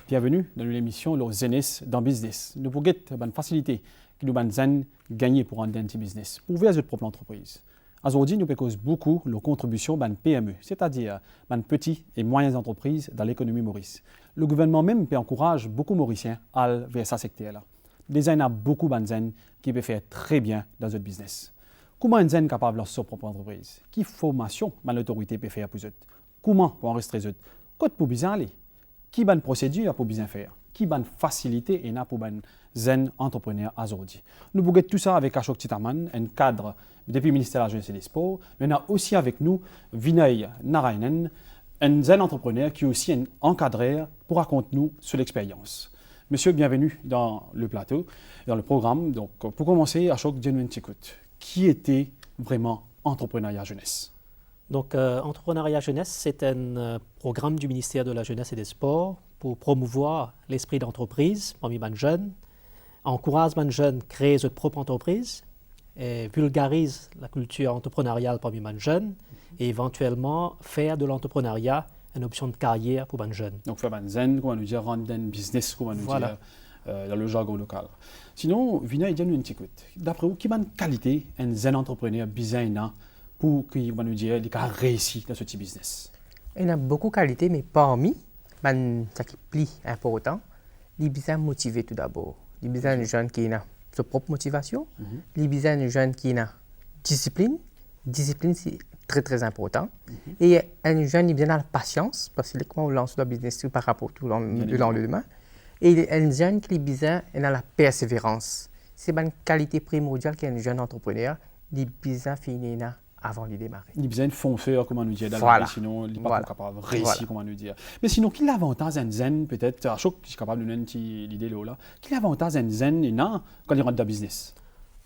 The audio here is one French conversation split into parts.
Bienvenue dans l'émission Le Zenes dans Business. Nous pouvons une facilité qui nous donne gagner pour un petit business, pour ouvrir notre propre entreprise. Aujourd'hui, nous payons beaucoup de contributions dans PME, c'est-à-dire dans petites et moyennes entreprises dans l'économie maurice. Le gouvernement même encourage beaucoup de Mauriciens à aller vers ce secteur-là. Déjà, il y a beaucoup de gens qui peuvent faire très bien dans notre business. Comment est-ce capable de lancer sa propre entreprise? Quelle formation l'autorité peut faire pour eux? Comment pour enregistrer eux? Quoi pour bien aller? Qui bonne procédure pour bien faire? Qui bonne facilité et pour ben zen entrepreneur aujourd'hui? Nous pouvons tout ça avec Ashok Titaman, un cadre depuis le ministère de la Jeunesse et des Sports, mais on a aussi avec nous Vinay Narayanan, un zen entrepreneur qui est aussi un encadreur pour raconter nous sur l'expérience. Monsieur, bienvenue dans le plateau, dans le programme. Donc, pour commencer, Ashok, dis-nous une petite écoute. Qui était vraiment Entrepreneuriat Jeunesse? Donc, Entrepreneuriat Jeunesse, c'est un programme du ministère de la Jeunesse et des Sports pour promouvoir l'esprit d'entreprise parmi les jeunes, encourage les jeunes à créer leur propre entreprise, et vulgarise la culture entrepreneuriale parmi les jeunes et éventuellement faire de l'entrepreneuriat une option de carrière pour les jeunes. Donc, faire un zen, comment nous dire, rendre un business, comment nous dire, dans le jargon local. Sinon, Vinay, dis-nous une petite écoute. D'après vous, quelle qualité un zen entrepreneur bizarre pour qu'il va nous dire qu'il a réussi dans ce petit business? Il y a beaucoup de qualités, mais parmi ce qui est plus important, il est bien motivé tout d'abord. Il est bien jeune qui a sa propre motivation. Il est bien jeune qui a discipline. Discipline, c'est très, très important. Et un jeune, il bien la patience, parce que comment on lance le business par rapport tout le lendemain. Et un jeune qui est bien dans la persévérance. C'est une qualité primordiale qu'un jeune entrepreneur, il est bien fini avant de démarrer. Il a besoin de fonceur, comment nous dire, sinon il n'est pas capable de réussir, comment nous dire. Mais sinon, quel avantage un zen, peut-être, à chaque je suis capable de donner l'idée là, quel avantage un zen quand il rentre dans le business?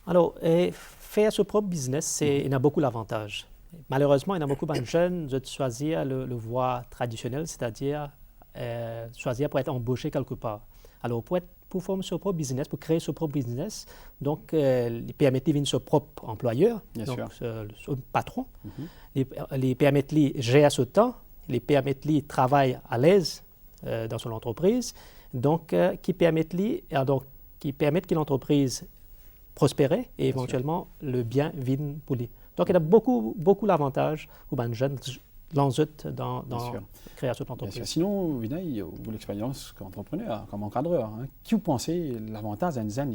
Alors, faire ce propre business, il y a beaucoup d'avantages. Malheureusement, il y a beaucoup de jeunes qui choisissent le voie traditionnelle, c'est-à-dire choisir pour être embauché quelque part. Alors, pour former son propre business, pour créer son propre business, donc, les permettre de devenir son propre employeur, donc son patron, les permettre de gérer son temps, les permettre de travailler à l'aise dans son entreprise, donc, qui permettent que l'entreprise prospère et éventuellement le bien vienne pour lui. Donc, il y a beaucoup d'avantages pour les jeunes dans la création de l'entreprise. Sinon, Vinay, vous l'expérience qu'entrepreneur, comme encadreur, qui vous pensez l'avantage d'un zen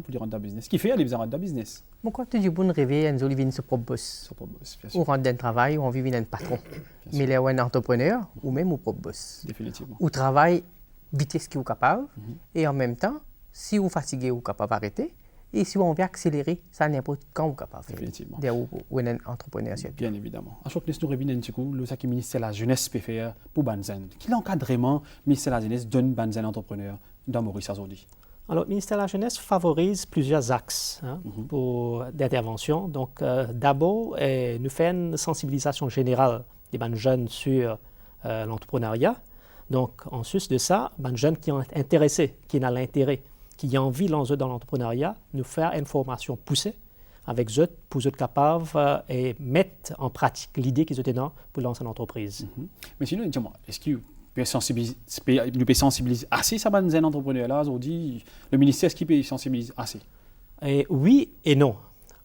pour lui rendre dans le business? Qui fait les rendre dans le business? Pourquoi tu dis bon rêver un jour vient son propre boss? Ou rendre un travail, ou on vit un patron. Mais il y a un entrepreneur ou même un propre boss. Définitivement. Ou travaille vitesse qui est capable et en même temps, si vous fatiguez, vous êtes capable d'arrêter. Et si on veut accélérer, ça n'importe quand vous capable de faire. Définitivement. Ou un entrepreneur. Bien évidemment. À chaque fois, nous revenons un petit coup, le ministère de la Jeunesse peut faire pour Banzen. Quel encadrement le ministère de la Jeunesse donne Banzen entrepreneur dans Maurice aujourd'hui? Alors, le ministère de la Jeunesse favorise plusieurs axes d'intervention. Donc, d'abord, nous faisons une sensibilisation générale des jeunes sur l'entrepreneuriat. Donc, en sus de ça, les jeunes qui sont intéressés, qui ont l'intérêt, qui ont envie de dans l'entrepreneuriat, nous faire une formation poussée avec eux pour être capables et mettre en pratique l'idée qu'ils ont pour lancer une entreprise. Mais sinon, dis-moi, est-ce que nous peut sensibiliser assez ça un entrepreneur là aujourd'hui? Le ministère, est-ce qu'il peut sensibiliser assez? Oui et non.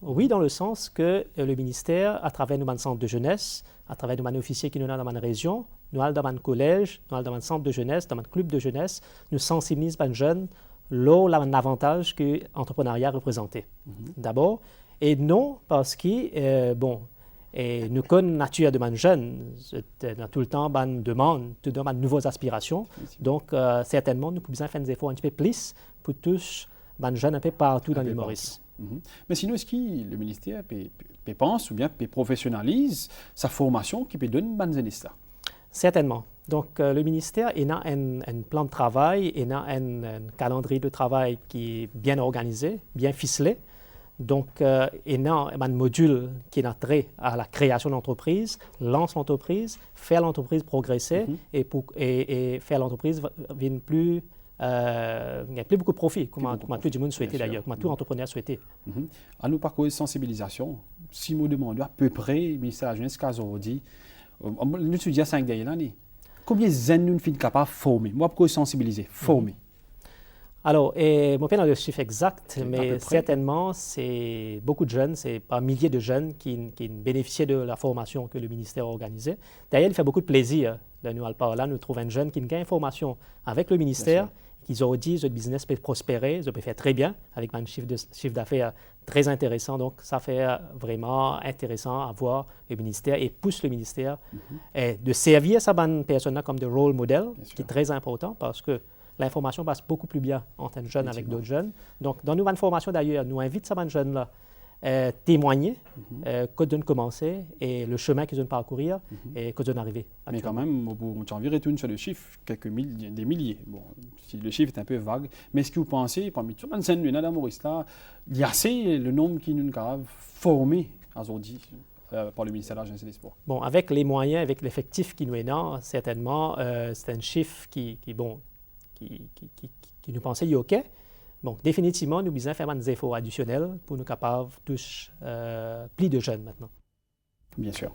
Oui, dans le sens que le ministère, à travers nos centres de jeunesse, à travers nos officiers qui nous ont dans ma région, nous allons dans mon collège, nous allons dans mon centre de jeunesse, dans mon club de jeunesse, nous sensibilisons les jeunes là un avantage que l'entrepreneuriat représentait. D'abord, et non parce que, nous connaissons la nature de nos jeunes, dans tout le temps, nous demandons tout de nouvelles aspirations. Donc, certainement, nous pouvons faire des efforts un petit peu plus pour toucher les jeunes un peu partout dans l'île Maurice. Mais sinon, est-ce que le ministère pense ou bien professionnalise sa formation qui peut donner une bonne là? Certainement. Donc, le ministère a un plan de travail, il a un calendrier de travail qui est bien organisé, bien ficelé. Donc, il y a un module qui est trait à la création de l'entreprise, lance l'entreprise, faire l'entreprise progresser et faire l'entreprise venir plus il n'y a plus beaucoup de profit, comme tout le monde souhaitait d'ailleurs, comme tout entrepreneur souhaitait. À nous, par cause de sensibilisation, si nous demandons à peu près, le ministère de la Jeunesse, aujourd'hui, nous étudions 5 dernières années. combien de jeunes nous sommes capables de former? Moi, pourquoi sensibiliser? Former. Alors, je ne sais pas le chiffre exact, À peu mais près. certainement, c'est beaucoup de jeunes, c'est par milliers de jeunes qui bénéficiaient de la formation que le ministère organisait. D'ailleurs, il fait beaucoup de plaisir de nous parler. Nous trouvons un jeune qui gagne information avec le ministère, qu'ils ont dit que le business peut prospérer, ça peut faire très bien, avec un chiffre d'affaires très intéressant. Donc, ça fait vraiment intéressant à voir le ministère et pousse le ministère de servir ces personnes comme des role models, qui est très important parce que l'information passe beaucoup plus bien entre un jeune avec d'autres jeunes. Donc, dans nos formations d'ailleurs, nous invitons ces jeunes-là à témoigner quand ils ont commencé et le chemin qu'ils ont parcourir et quand ils ont arrivé. Mais quand même, tu en retourne sur le chiffre, des milliers. Bon, si le chiffre est un peu vague, mais est-ce que vous pensez, parmi tous les jeunes dans Maurice, il y a assez le nombre qui nous a formés aujourd'hui par le ministère de la Jeunesse et des Sports? Bon, avec les moyens, avec l'effectif qui nous est là, certainement, c'est un chiffre qui nous pensait OK. Bon, définitivement, nous besoin faire des efforts additionnels pour nous capables de toucher plus de jeunes maintenant. Bien sûr.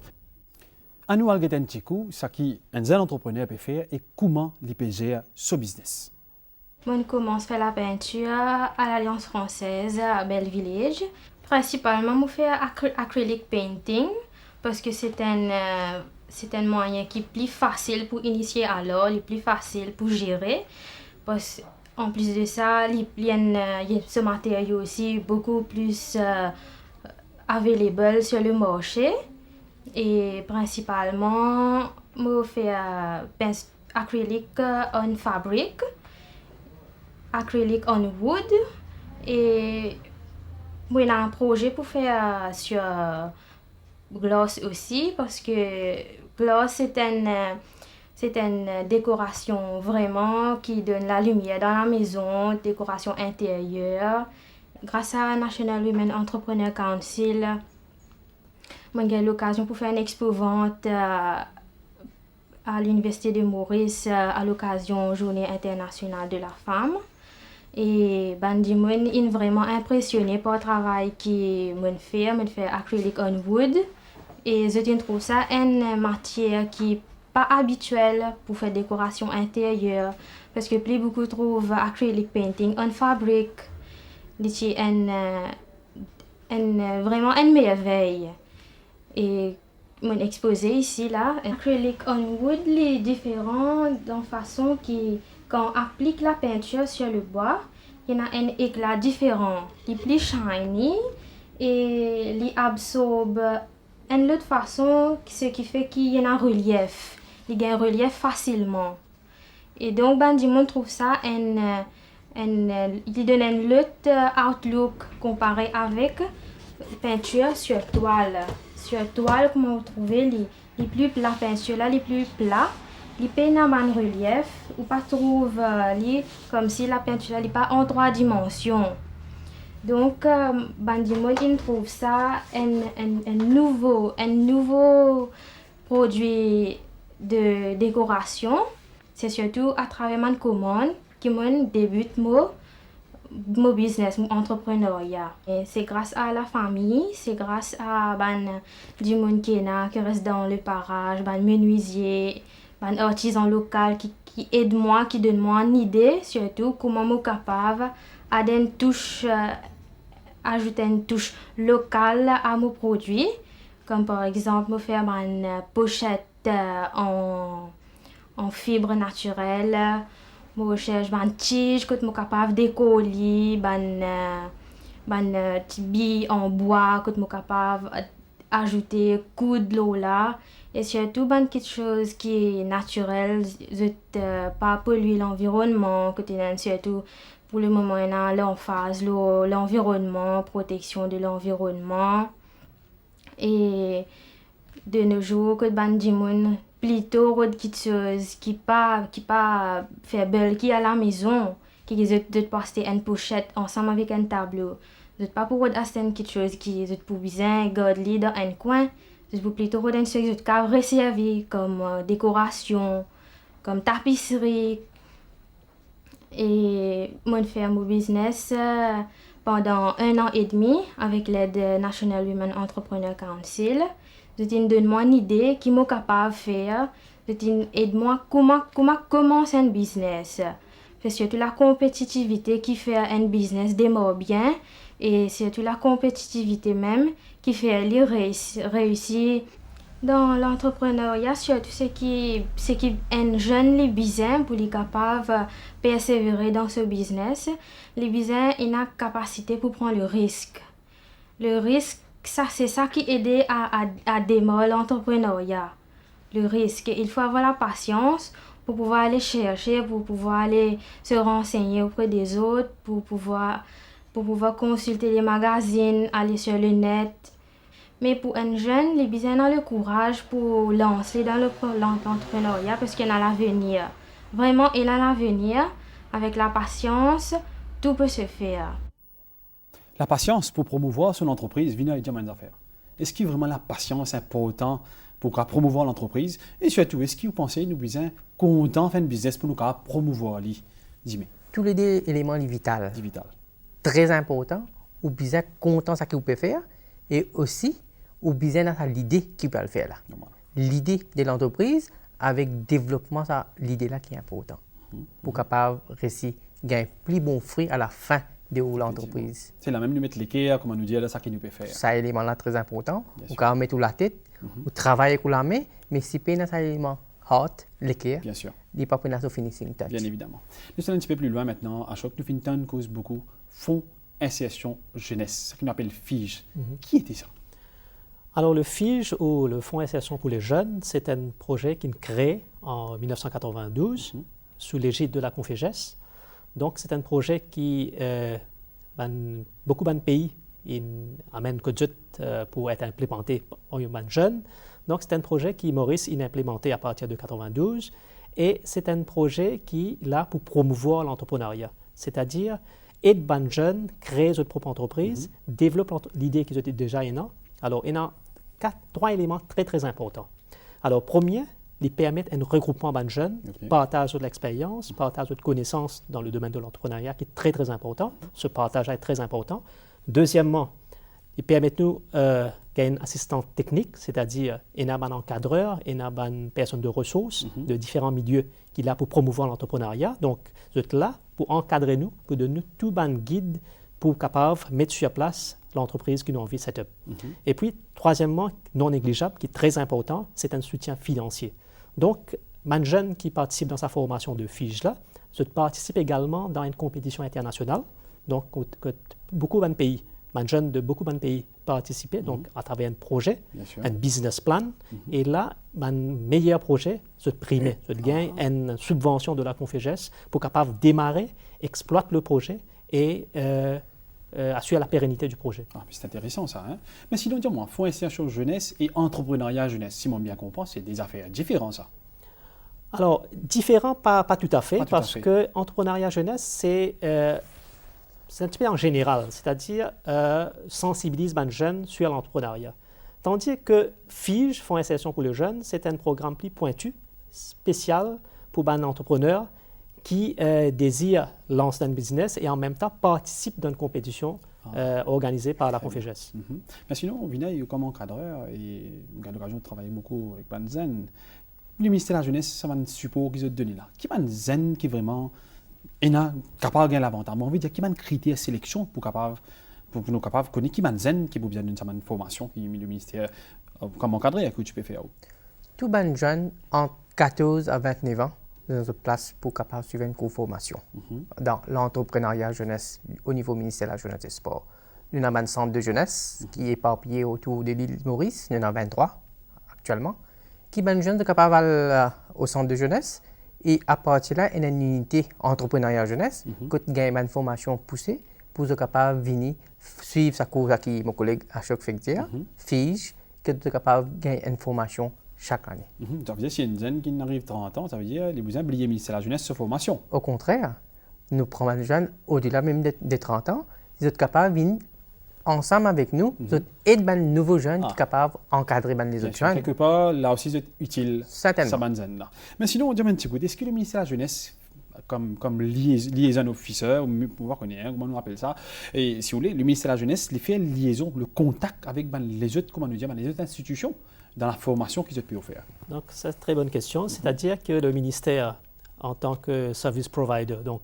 À nous, un petit coup, ce qu'un jeune entrepreneur peut faire et comment il peut gérer ce business. On commence à faire la peinture à l'Alliance française à Bellevillage. Principalement, on fait acrylic painting parce que c'est un moyen qui est plus facile pour initier à l'art, il est plus facile pour gérer. Parce en plus de ça, il y a ce matériau aussi beaucoup plus available sur le marché. Et principalement, je fais acrylic on fabric, acrylic on wood. Et moi, j'ai un projet pour faire sur gloss aussi, parce que gloss, c'est une décoration vraiment qui donne la lumière dans la maison, décoration intérieure. Grâce à National Women Entrepreneur Council, j'ai eu l'occasion pour faire une expo-vente à l'Université de Maurice à l'occasion Journée internationale de la femme. Et je suis vraiment impressionnée par le travail que je fais acrylic on wood. Et je trouve ça une matière qui pas habituel pour faire décoration intérieure parce que plus beaucoup trouvent acrylic painting on fabric c'est vraiment une merveille. Et mon exposé ici là acrylic on wood est différent dans façon qui quand on applique la peinture sur le bois il y a un éclat différent, il est plus shiny et il absorbe une autre façon, ce qui fait qu'il y a un relief. Il gagne relief facilement. Et donc, je trouve ça il donne un autre outlook comparé avec peinture sur toile. Sur toile, comment vous trouvez, la peinture là, les plus plat, il peut avoir un relief, ou pas trouve comme si la peinture n'est pas en 3 dimensions. Donc, il trouve ça un nouveau produit de décoration. C'est surtout à travers ma commande que je débute mon business, mon entrepreneuriat. Et c'est grâce à la famille, c'est grâce à du monde qui reste dans le parage, menuisier, artisan local qui aide moi, qui donne moi une idée, surtout comment je suis capable ajouter une touche locale à mon produit. Comme par exemple, faire une pochette en fibre naturelle. Je recherche une tige que je suis capable de décoller, une billes en bois que je suis capable d'ajouter coup de l'eau là. Et surtout, quelque chose qui est naturel, pas polluer l'environnement, surtout pour le moment, on a l'emphase, l'environnement, protection de l'environnement. Et de nos jours, que bandimoun plutôt quelque chose qui pas fait belle qui à la maison, qui de poster une pochette ensemble avec un tableau. De pas pour acheter quelque chose qui est pour bien garder dans un coin. De pour plutôt une chose qui est resservi comme décoration, comme tapisserie. Et moi, fait mon business pendant 1 an et demi avec l'aide de National Women Entrepreneur Council. Je donne moi une idée qui m'est capable de faire. aide-moi comment commencer un business. C'est surtout la compétitivité qui fait un business démarre bien et surtout la compétitivité même qui fait les réussir dans l'entrepreneuriat, surtout ce qui un jeune les besoin pour les capables de persévérer dans ce business. Les besoin ont la capacité pour prendre le risque. Le risque, c'est ça qui aide à démarrer l'entrepreneuriat. Le risque, il faut avoir la patience pour pouvoir aller chercher, pour pouvoir aller se renseigner auprès des autres, pour pouvoir consulter les magazines, aller sur le net. Mais pour un jeune, les besoin ont le courage pour lancer dans l'entrepreneuriat parce qu'il a l'avenir. Vraiment, il a l'avenir. Avec la patience, tout peut se faire. La patience pour promouvoir son entreprise, vient dire mes affaires. Est-ce que vraiment la patience est importante pour promouvoir l'entreprise? Et surtout, est-ce que vous pensez que nous sommes contents de faire un business pour nous promouvoir? Dis-moi. Tous les deux éléments sont vitaux. Vital. Très important, ou bien content de ce que vous pouvez faire, et aussi, ou bien dans l'idée qui peut le faire là. L'idée de l'entreprise avec le développement de l'idée là qui est important. Pour capable réussir gagner plus bon fruit à la fin de l'entreprise. C'est la même nous mettre l'équerre, comme on nous dit là, ça qui nous peut faire. Ça élément là très important. Vous pouvez mettre la tête, vous travaillez avec la main, mais si pas dans cet élément hot, l'équerre, bien sûr. Il n'est pas pour notre finishing touch. Bien évidemment. Nous sommes un petit peu plus loin maintenant. À chaque nous finissons cause beaucoup Fonds Insertion Jeunesse, ce qu'on appelle FIJ. Qui était ça? Alors, le FIJ, ou le Fonds Insertion pour les jeunes, c'est un projet qui est créé en 1992 sous l'égide de la Confégesse. Donc, c'est un projet qui, beaucoup de pays amènent pour être implémenté par les jeunes. Donc, c'est un projet qui, Maurice, a implémenté à partir de 1992. Et c'est un projet qui est là pour promouvoir l'entrepreneuriat. C'est-à-dire, aider les jeunes, créer leur propre entreprise, développer l'idée qu'ils ont déjà là. Alors, il y a trois éléments très, très importants. Alors, premier, ils permettent un regroupement de jeunes, partage de l'expérience, partage de connaissances dans le domaine de l'entrepreneuriat qui est très, très important. Ce partage est très important. Deuxièmement, ils permettent nous gagner un assistant technique, c'est-à-dire il y a un encadreur, il y a une personne de ressources de différents milieux qui est là pour promouvoir l'entrepreneuriat. Donc, vous êtes là pour encadrer nous, pour donner nous tout un guide pour capable mettre sur place l'entreprise qui nous envie de setup. Et puis, troisièmement, non négligeable, qui est très important, c'est un soutien financier. Donc, les jeunes qui participent dans sa formation de FIJ là, participent également dans une compétition internationale. Donc, beaucoup de pays, les jeunes de beaucoup de pays participaient donc à travers un projet, un business plan. Et là, un meilleur projet se primait, se gagne une subvention de la Confégesse pour capable démarrer, exploiter le projet et assurer la pérennité du projet. C'est intéressant ça. Hein? Mais sinon, dis-moi, Fonds Insertion Jeunesse et Entrepreneuriat Jeunesse, si mon bien comprend, c'est des affaires différentes ça. Alors, différent, pas tout à fait, parce que Entrepreneuriat Jeunesse, c'est un petit peu en général, c'est-à-dire sensibilise les jeunes sur l'entrepreneuriat. Tandis que FIJ, Fonds Insertion pour les jeunes, c'est un programme plus pointu, spécial pour les entrepreneurs qui désirent lancer un business et en même temps participent d'une compétition organisée par la Confégesse. Mais sinon, Vinay, comme encadreur, et j'ai l'occasion de travailler beaucoup avec Banzen, le ministère de la Jeunesse, ça va un support qu'ils ont donné là. Qui est Zen qui vraiment est capable de gagner l'avantage? On veut dire qui est un critère de sélection pour nous capables de connaître qui est Zen qui a besoin d'une formation qui le ministère comme encadreur que tu peux faire. Tout les jeunes entre 14 à 29 ans dans une place pour capable suivre une formation dans l'entrepreneuriat jeunesse au niveau ministère de la Jeunesse et des Sports. Nous avons un centre de jeunesse qui est éparpillé autour de l'île Maurice. Nous en avons 23 actuellement. Qui est jeune de capable aller au centre de jeunesse et à partir de là, il y a une unité entrepreneuriat jeunesse qui gagne une formation poussée pour être capable de venir suivre sa course qui mon collègue à chaque fois dire, FIJ, qui est capable de gagner une formation chaque année. Ça veut dire si une jeune qui arrive 30 ans, ça veut dire qu'il vous a oublié le ministère de la Jeunesse sur formation. Au contraire, nous prenons les jeunes au-delà même des 30 ans, ils sont capables de venir ensemble avec nous, aider les nouveaux jeunes qui sont capables d'encadrer les autres jeunes. Quelque part, là aussi, c'est utile. Certainement. Là. Mais sinon, on dit un petit coup, est-ce que le ministère de la Jeunesse, comme liaison officer, ou pouvoir connaître, comment on appelle ça, et si vous voulez, le ministère de la Jeunesse, il fait liaison, le contact avec les autres, comment nous dire, les autres institutions dans la formation qu'ils ont pu offrir? Donc, c'est une très bonne question. C'est-à-dire que le ministère, en tant que service provider, donc,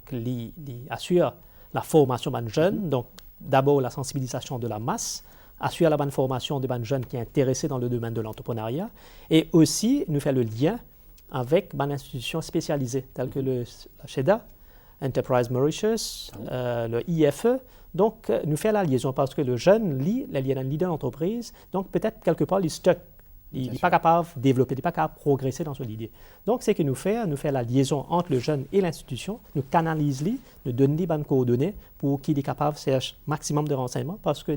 assure la formation des jeunes, donc d'abord la sensibilisation de la masse, assure la bonne formation des jeunes qui sont intéressés dans le domaine de l'entrepreneuriat, et aussi nous fait le lien avec des institutions spécialisées, telles que la SHEDA, Enterprise Mauritius, le IFE. Donc, nous fait la liaison parce que le jeune lit, il y a un leader d'entreprise, donc peut-être quelque part, il stuck. Il n'est pas capable de développer, il n'est pas capable de progresser dans son idée. Donc, ce que nous fait la liaison entre le jeune et l'institution, nous canalisons, nous donnons les bonnes coordonnées pour qu'il est capable de chercher maximum de renseignements parce que,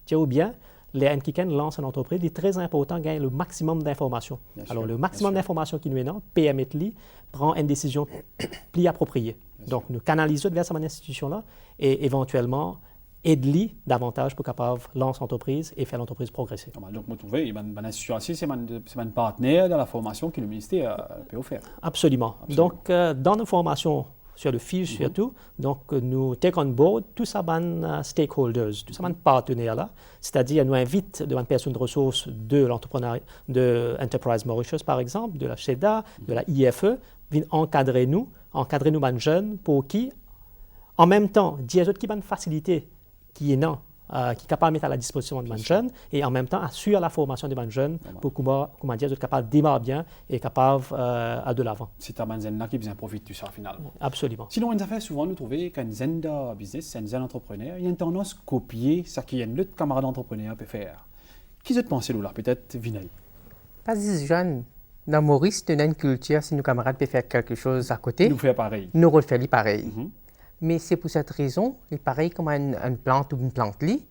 tiens bien, les NKICAN lancent une entreprise, il est très important de gagner le maximum d'informations. Alors, le maximum d'informations qui nous est là, PME prend une décision plus appropriée. Donc, nous canalisons vers cette institution-là et éventuellement aider davantage pour capable lancer l'entreprise et faire l'entreprise progresser. Donc, vous trouvez, une institution aussi, c'est un partenaire dans la formation que le ministère peut offrir. Absolument. Donc, dans nos formations sur le FIGE surtout, donc nous take on board tous ces stakeholders, tous ces partenaires-là, c'est-à-dire nous invite des personnes de ressources de l'entrepreneuriat, de Enterprise Mauritius par exemple, de la SHEDA, de la IFE, viennent encadrer nous les jeunes pour qui, en même temps, dire qui bonne facilité qui est non, qui est capable de mettre à la disposition des jeunes et en même temps assure la formation des jeunes pour comment dire, être capable de démarrer bien et capable à de l'avant. C'est un là qui bien profite de ça finalement. Absolument. Sinon, on a fait souvent nous trouver qu'un zen de business, un zen entrepreneur, il y a une tendance à copier ce qu'un autre camarade entrepreneur peut faire. Qui vous pensez là, peut-être Vinay? Pas des jeunes. Dans Maurice, nous avons une culture, si nos camarades peuvent faire quelque chose à côté, nous faisons pareil. Nous refaisons pareil. Mais c'est pour cette raison, il est pareil comme une plante ou une plante-lit.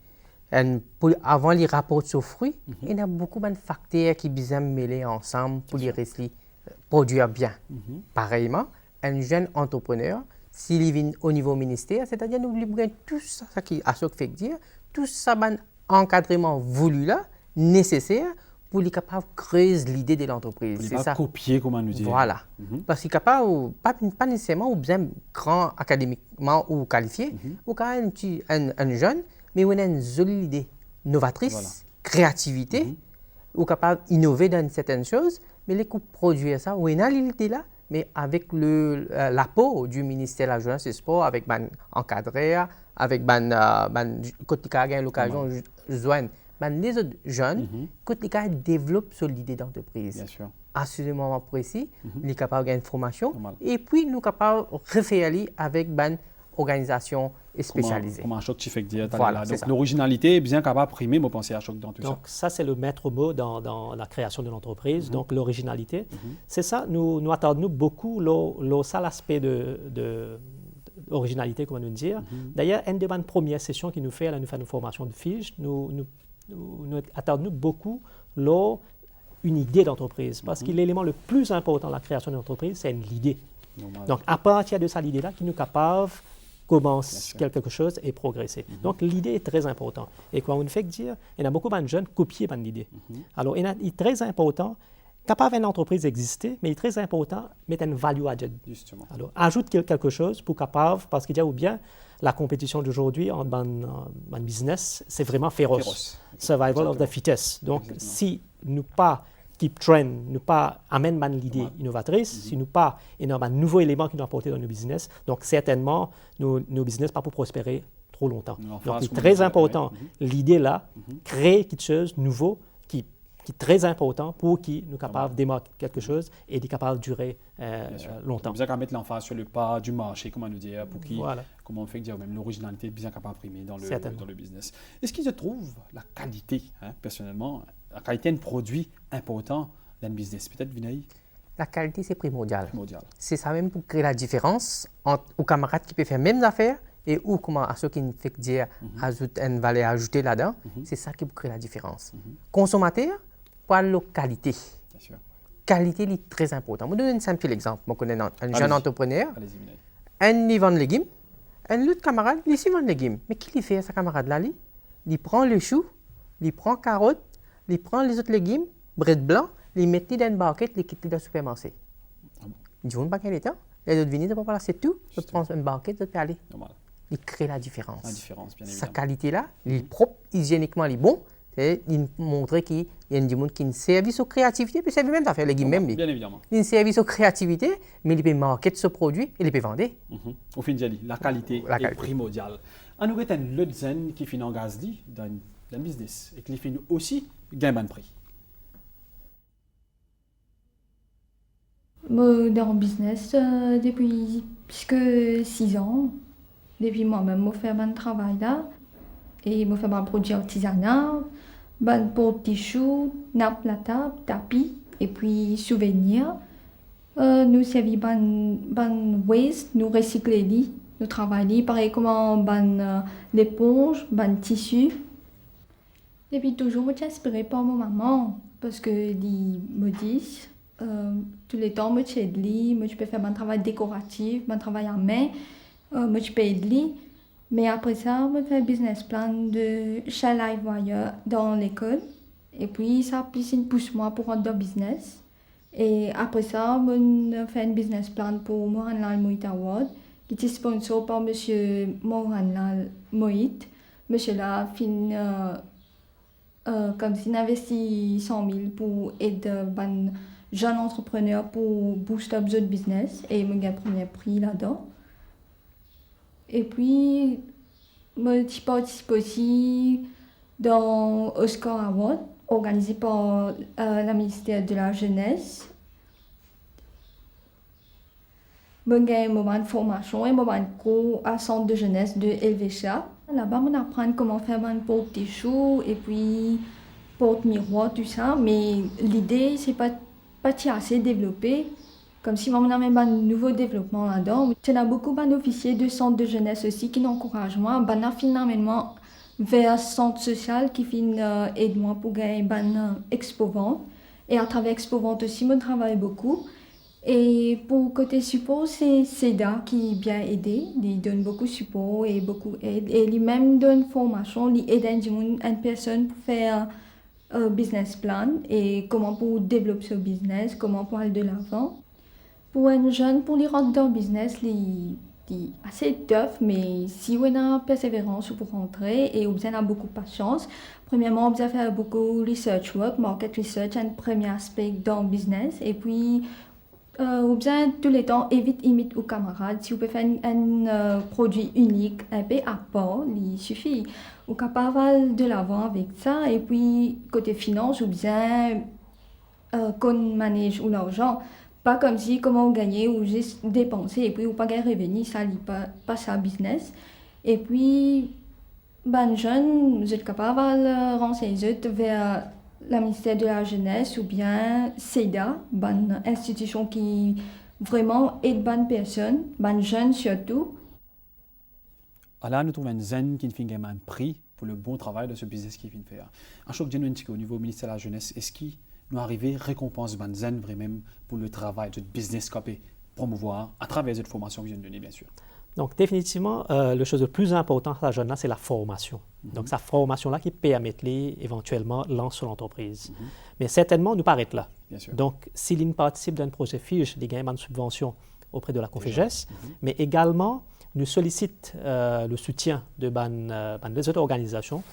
Avant les rapports sur fruits, il y a beaucoup de facteurs qui sont mêlés ensemble pour les produire bien. Pareillement, un jeune entrepreneur, s'il vient au niveau ministère, c'est-à-dire nous avons tout ça qui a ce que fait dire, tout ça encadrement voulu là, nécessaire pour être capable de créer l'idée de l'entreprise. C'est ça. Copier, comment nous dire. Voilà. Parce qu'il est capable, pas nécessairement ou bien grand académiquement ou qualifié, ou quand même un jeune, mais on a une jolie idée novatrice, créativité, ou capable d'innover dans certaines choses, mais les coups produire ça, on a l'idée là, mais avec l'apport du ministère de la Jeunesse et du Sport, avec encadré, avec quand il a l'occasion de joindre les autres jeunes, quand ils développent sur l'idée d'entreprise, assurément précis, ils sont capables de gagner une formation, et puis nous sommes capables de refaire avec une organisation spécialisée. Comment un choc tu fais dire. Voilà, donc l'originalité est bien capable de primer, moi penser à choc dans tout ça. Donc ça, c'est le maître mot dans la création de l'entreprise, donc l'originalité. C'est ça, nous attendons beaucoup l'aspect de originalité, comment nous dire. D'ailleurs, une des premières sessions qui nous fait, nous fait une formation de FIGE, nous attendons beaucoup une idée d'entreprise. Parce que l'élément le plus important de la création d'une entreprise, c'est l'idée. Donc, à partir de cette idée-là, qui nous est capable de commencer quelque chose et progresser. Donc, l'idée est très importante. Et quand on fait dire, il y a beaucoup de jeunes qui copient l'idée. Alors, il est très important, capable d'une entreprise exister, mais il est très important de mettre une value added. Justement. Alors, ajoute quelque chose pour capable, parce qu'il y a ou bien la compétition d'aujourd'hui en business, c'est vraiment féroce. Survival of the fittest. Donc, si nous pas keep trend, nous pas amène l'idée innovatrice, si nous pas un nouveau élément qui nous apporter dans nos business, donc certainement nos business pas pour prospérer trop longtemps. Donc, c'est très important. L'idée là, créer quelque chose de nouveau qui est très important pour qu'il nous capable de démarrer quelque chose et d'être capable de durer longtemps. Bien qu'à mettre l'emphase sur le pas du marché, comment nous dire, pour qui, comment on fait dire même l'originalité bien capable de primer dans le business. Est-ce qu'il se trouve la qualité, personnellement, la qualité d'un produit important dans le business? Peut-être, Vinay? La qualité, c'est primordial. C'est ça même pour créer la différence entre aux camarades qui peuvent faire les mêmes affaires et ou comment à ceux qui ne font que dire ajoute une valeur ajoutée là-dedans. C'est ça qui peut créer la différence. Consommateur, pour la qualité. Qualité est très important. Je vais donner un simple exemple. Je connais un jeune entrepreneur, il vend des légumes, un autre camarade, il vend des légumes. Mais qui lui fait, ce camarade-là? Il prend le chou, il prend carotte, il prend les autres légumes, bread blanc, il met dans une barquette, il quitte dans le supermarché. Il dit, on ne va pas quel temps. Les autres viennent, c'est tout. Il prend une barquette, il peut aller. Il crée la différence. La différence, bien Sa évidemment. qualité-là, il est propre, hygiéniquement, il est bon, C'est de montrer qu'il y a des gens qui ont un service aux créativités, puis c'est même à faire les guillemets. Bien évidemment. Un service aux créativités, mais il peut marketer ce produit et il peut vendre. Au fin de la qualité est primordiale. On nous avons un autre zen qui finit en gaz dans le business et qui finit aussi gain de prix. Moi, dans le business, depuis plus que 6 ans, depuis moi-même, je fais un travail là. Et je fais un produit artisanal, un pot tissu, nappe la table, tapis, et puis souvenirs. Nous servons ban waste, nous recyclons, nous travaillons pareil comme l'éponge, ban tissu. Depuis toujours, je suis inspirée par ma maman, parce que me dit tous les temps, je suis aidée, je peux faire un travail décoratif, un travail à main, je peux aider. Mais après ça, je fais un business plan de chez LiveWire dans l'école. Et puis, ça pousse moi pour rentrer dans le business. Et après ça, je fais un business plan pour Mohanlal Mohit Award, qui est sponsor par M. Mohanlal Mohit. Monsieur là, comme s'il investit 100 000 pour aider un jeune entrepreneur pour booster up le business. Et je gagne le premier prix là-dedans. Et puis, je participe aussi dans Oscar Award, organisé par le ministère de la Jeunesse. Je gagne un moment de formation et un moment de cours à centre de jeunesse de Helvetia. Là-bas, on apprend comment faire un porte-tissu et puis porte-miroir, tout ça. Mais l'idée, c'est pas assez développé. Comme si on a même un nouveau développement là-dedans. Il y a beaucoup d'officiers de centre de jeunesse aussi qui encouragent moi. On a finalement vers un centre social qui aide moi pour gagner un expo-vente. Et à travers expo-vente aussi, je travaille beaucoup. Et pour côté support, c'est SEDA qui bien aidé. Il donne beaucoup de support et beaucoup d'aide. Et il même donne formation, il aide une personne pour faire un business plan et comment pour développer ce business, comment pour aller de l'avant. Pour un jeune, pour les rentrer dans le business, c'est assez tough, mais si on a persévérance pour rentrer et on a beaucoup de patience, premièrement, on a fait beaucoup de research work, market research, un premier aspect dans le business, et puis on a tout le temps évite aux camarades. Si on peut faire un produit unique, un peu à part, il suffit. On est capable de l'avant avec ça, et puis côté finance, on bien qu'on manage l'argent. Pas comme si comment gagner ou juste dépenser et puis ou pas gagner revenu, ça n'est pas ça business. Et puis, jeune, vous êtes capable de renseigner vers le ministère de la Jeunesse ou bien SEDA, une institution qui vraiment aide les personnes, les jeunes surtout. Là, nous trouvons un zen qui fait un prix pour le bon travail de ce business qu'il vient faire. Un choc au niveau du ministère de la Jeunesse, est-ce qu'il nous arriver récompense Banzen vraiment pour le travail de business qu'on peut promouvoir à travers cette formation que je viens de donner, bien sûr. Donc, définitivement, le chose le plus important à la jeune, c'est la formation. Donc, cette formation-là qui permet éventuellement lancer l'entreprise. Mais certainement, nous paraît là. Bien sûr. Donc, s'il participe d'un projet FIGE, il gagne une subvention auprès de la Conféges, mais également, nous sollicite le soutien de les autres organisations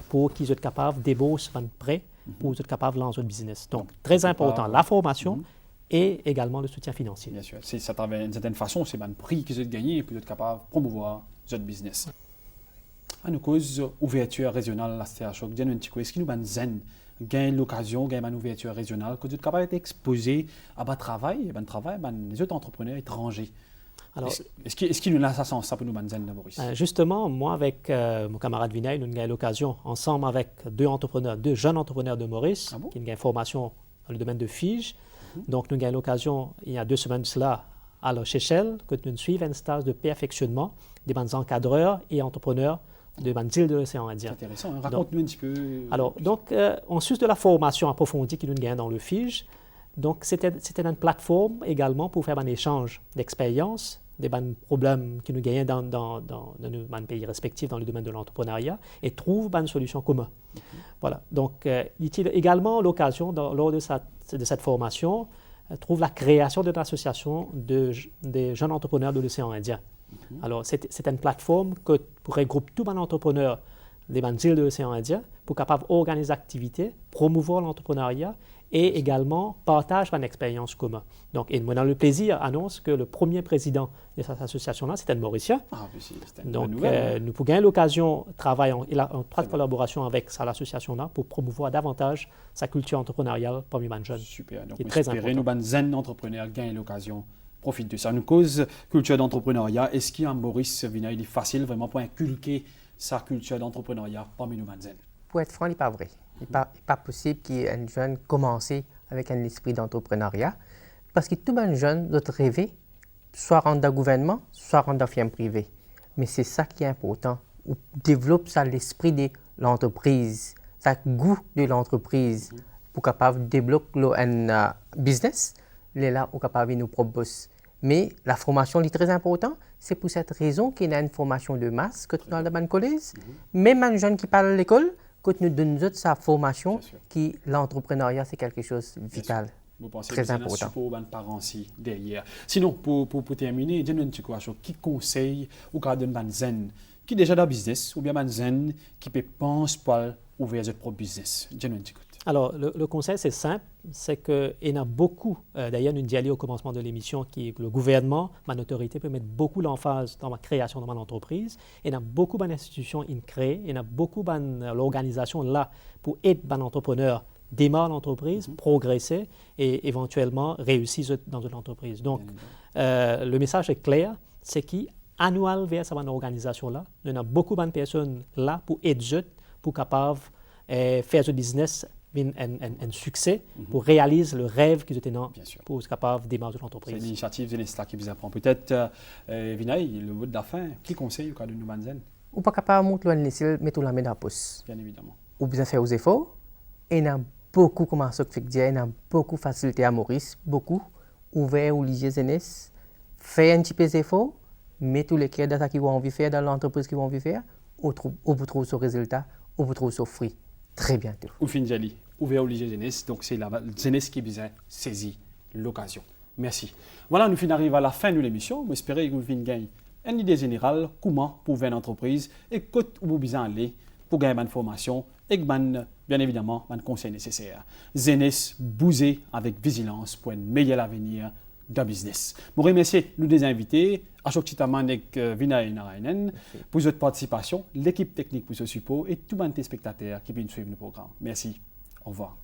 pour qu'ils soient capables de débourser un prêt pour être capable de lancer un business. Donc, très important, la formation et également le soutien financier. Bien sûr. C'est ça, d'une certaine façon, c'est un prix qu'ils ont gagné pour être capable de promouvoir notre business. À nous cause ouverture régionale, la CHO, est-ce qu'il nous a gagne l'occasion, gagne une ouverture régionale, que vous êtes capable d'être exposé à un travail, les autres entrepreneurs étrangers? Alors, est-ce qu'il nous a ça sens, ça pour nous, Maurice? Justement, moi, avec mon camarade Vinay, nous avons eu l'occasion, ensemble avec deux jeunes entrepreneurs de Maurice, qui ont une formation dans le domaine de FIGE. Donc, nous avons eu l'occasion, il y a 2 semaines de cela, à La Seychelles, que nous suivons un stage de perfectionnement des encadreurs et entrepreneurs de îles de l'océan Indien. C'est intéressant, hein? Raconte-nous un petit peu. Alors, donc, en sus de la formation approfondie que nous avons dans le FIGE, donc, c'était une plateforme également pour faire un échange d'expériences, des problèmes que nous gagnons dans nos pays respectifs dans le domaine de l'entrepreneuriat et trouver une solution commune. Voilà. Donc, il y a également l'occasion, lors de cette formation, trouve la création d'une association des jeunes entrepreneurs de l'océan Indien. Alors, c'est une plateforme qui regroupe tous les entrepreneurs des îles de l'océan Indien pour capable organiser activités, promouvoir l'entrepreneuriat et également partage une expérience commune. Donc, et moi, dans le plaisir, annonce que le premier président de cette association-là, c'était un Mauricien. Ah, mais c'est une Donc, bonne nouvelle. nous pouvons gagner l'occasion de travailler en étroite collaboration avec l'association-là pour promouvoir davantage sa culture entrepreneuriale parmi les jeunes. Super. Donc, qui est nous très espérons important. nous, jeunes entrepreneurs, gagnent l'occasion, profitent de ça. Nous cause culture d'entrepreneuriat. Est-ce qu'il y a un Maurice Vinaille, il est facile vraiment pour inculquer sa culture d'entrepreneuriat parmi nous, jeunes? Pour être franc, il n'est pas vrai. Il n'est pas possible qu'un jeune commence avec un esprit d'entrepreneuriat parce que tout un jeune doit rêver, soit rendre dans le gouvernement, soit rendre dans la firme privée. Mais c'est ça qui est important. On développe ça l'esprit de l'entreprise, ça goût de l'entreprise pour capable développer un business. Là, on capable de nous proposer. Mais la formation est très importante. C'est pour cette raison qu'il y a une formation de masse que dans le collège. Même un jeune qui parle à l'école, quand nous donnons sa formation, Bien sûr. qui l'entrepreneuriat, c'est quelque chose de vital. Vous pensez Très que c'est un important. support aux parents aussi derrière. Sinon, pour terminer, dis-nous un petit coup, qui conseille ou qui donne un zen qui est déjà dans le business ou bien un zen qui peut penser pour ouvrir son propre business? Dis-nous un petit coup. Alors, le conseil, c'est simple, c'est qu'il y en a beaucoup, d'ailleurs, nous dit au commencement de l'émission, que le gouvernement, ma autorité, peut mettre beaucoup l'emphase dans la création de mon entreprise. Il y a beaucoup d'institutions créées, il y a beaucoup d'organisations là pour aider les entrepreneurs démarrer l'entreprise, progresser et éventuellement réussir dans une entreprise. Donc, le message est clair, c'est qu'annuellement vers cette organisation-là, il y a beaucoup de personnes là pour aider, pour capable faire ce business un succès, pour réaliser le rêve qu'ils étaient dans, Bien sûr. pour être capable de démarrer C'est l'entreprise. l'initiative Zenesta qui vous apprend. Peut-être, Vinaille, le mot de la fin, qui conseille au cas de nous zen? Ou pas capable de monter le mettre la main dans la poche. Bien évidemment. Ou bien faire aux efforts. Et il y a beaucoup, comment ça fait dire, il y a beaucoup de facilité à Maurice, beaucoup ouvert ou lié jeunesse. Faire un petit peu d'efforts, mettre tous les candidats qui ont envie de faire dans l'entreprise qui ont envie de faire, ou vous trouve ce résultat, ou vous trouve ce fruit très bientôt. Ou fin jali, ouvert au lycée jeunesse, donc c'est la jeunesse qui besoin saisir l'occasion. Merci. Voilà, nous finissons arriver à la fin de l'émission. J'espère que vous finissez gagner une idée générale comment pour une entreprise et où vous besoin aller pour gagner une formation et bien évidemment un conseil nécessaire. Jeunesse, bousez avec vigilance pour un meilleur avenir de business. Je remercie nous des invités, Ashok Chitaman et Vinaille Narayanan, pour votre participation, l'équipe technique pour ce support et tous les téléspectateurs qui viennent suivre le programme. Merci. Au revoir.